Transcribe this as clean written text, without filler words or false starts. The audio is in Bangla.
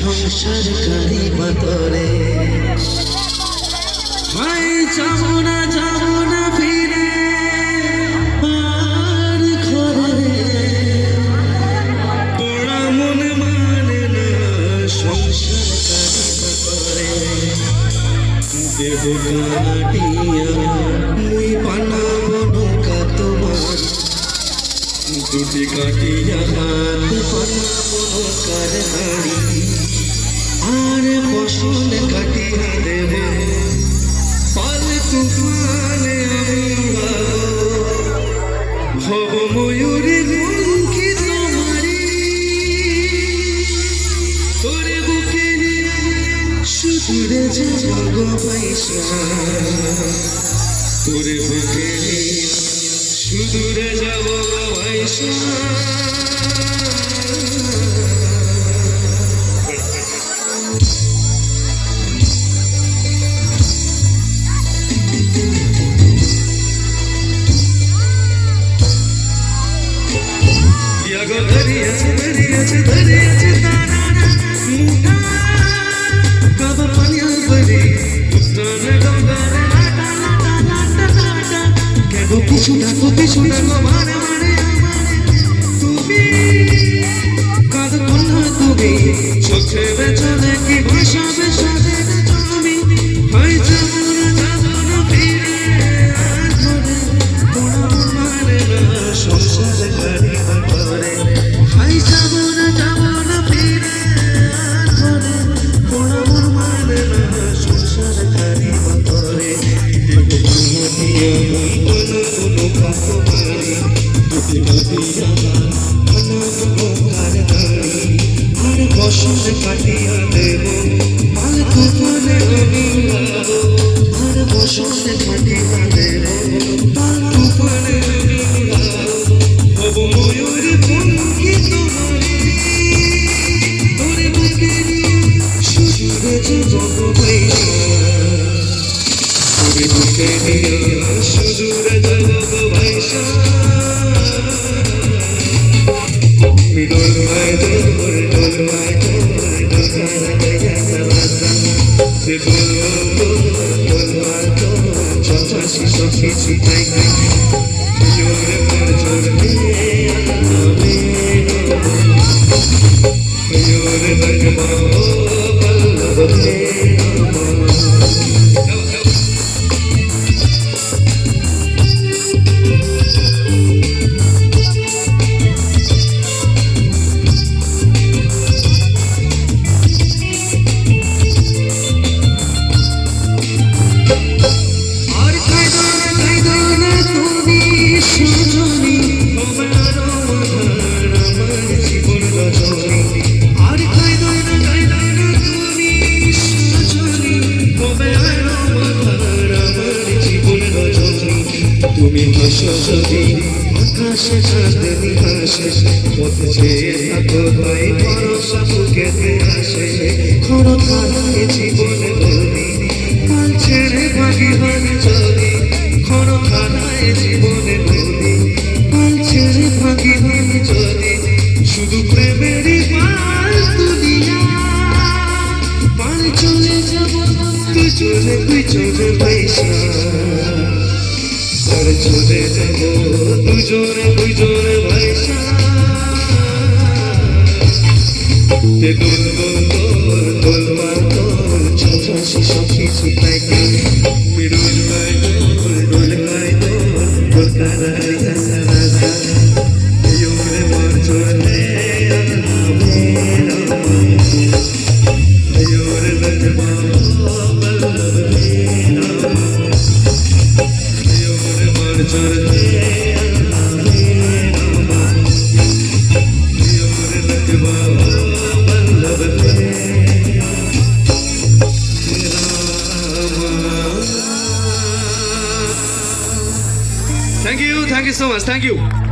সংসার করি বাতরে ভাই যাবো না ফিরে আর ঘরে তোরা মনে মানে না সংসার করি বাতরে দেব কাটিয়া মুই বানাবো নৌকা তোমার দুটি কাটিয়া হাত বানাবো নৌকার হাড়ি আর ফসল কাটিয়া দেবে পাল তুফানে হব ময়ূরী মুখী তোমারি তোরে বুকে সুদূরে যাব পয়সা তোরে বুকে সুদূরে যাব পয়সা ধরিয়াছে তারা মুখা কাবা পানিয়া বলি উত্তরে গঙ্গার নাটা কেন কিছু না মারে তুমি কাদ কন্যা তুমি চোখে বেচলে কি ভাষাবে সাথে তুমি হয় যাব না ফিরে ঘরে তোরা মানে না সংসার করি বাতরে হয় যাব না ফিরে ঘরে তোরা মানে না সংসার করি বাতরে দেব কাটিয়া কোনো কাকো মারি দুটি কাটিয়া বানাবো কার হাড়ি আর ফসল কাটিয়া দেব পাল তুফানে আমি গাবো আর ফসল কাটিয়া দেব পাল তুফানে আমি গাবো হব ময়ূর পঙ্খী তোমারি তোরে বুকে সুদূরে যাব পয়সা তোরে বুকে সুদূরে যাব পয়সা ডোলমায় সন্ত্রাসী সখী ছিটাই জোরে পর জোরে জোরে লাগবা পল্লবে তুমি হাসো যদি আকাশে চাঁদনি হাসে পথে চেয়ে থাকো তাই ভরসা বুকেতে আসে খরো ধারায় জীবনে বলি কাল ছেড়ে ভাগি ভাগ চলি খরো ধারায় জীবনে বলি কাল ছেড়ে ভাগি ভাগ চলি শুধু প্রেমেরই পাল দুনিয়া পাল চলে যাব তুই চলে পয়সা চলে যাব দুজনে পয়সা দোলমার তোর সন্ত্রাসী সখী ছিটাই ডোলমায় কলকাতায় রাজা জোরে মর চলে জোরে লাগবা পল্লবে চলতে Thank you so much. Thank you.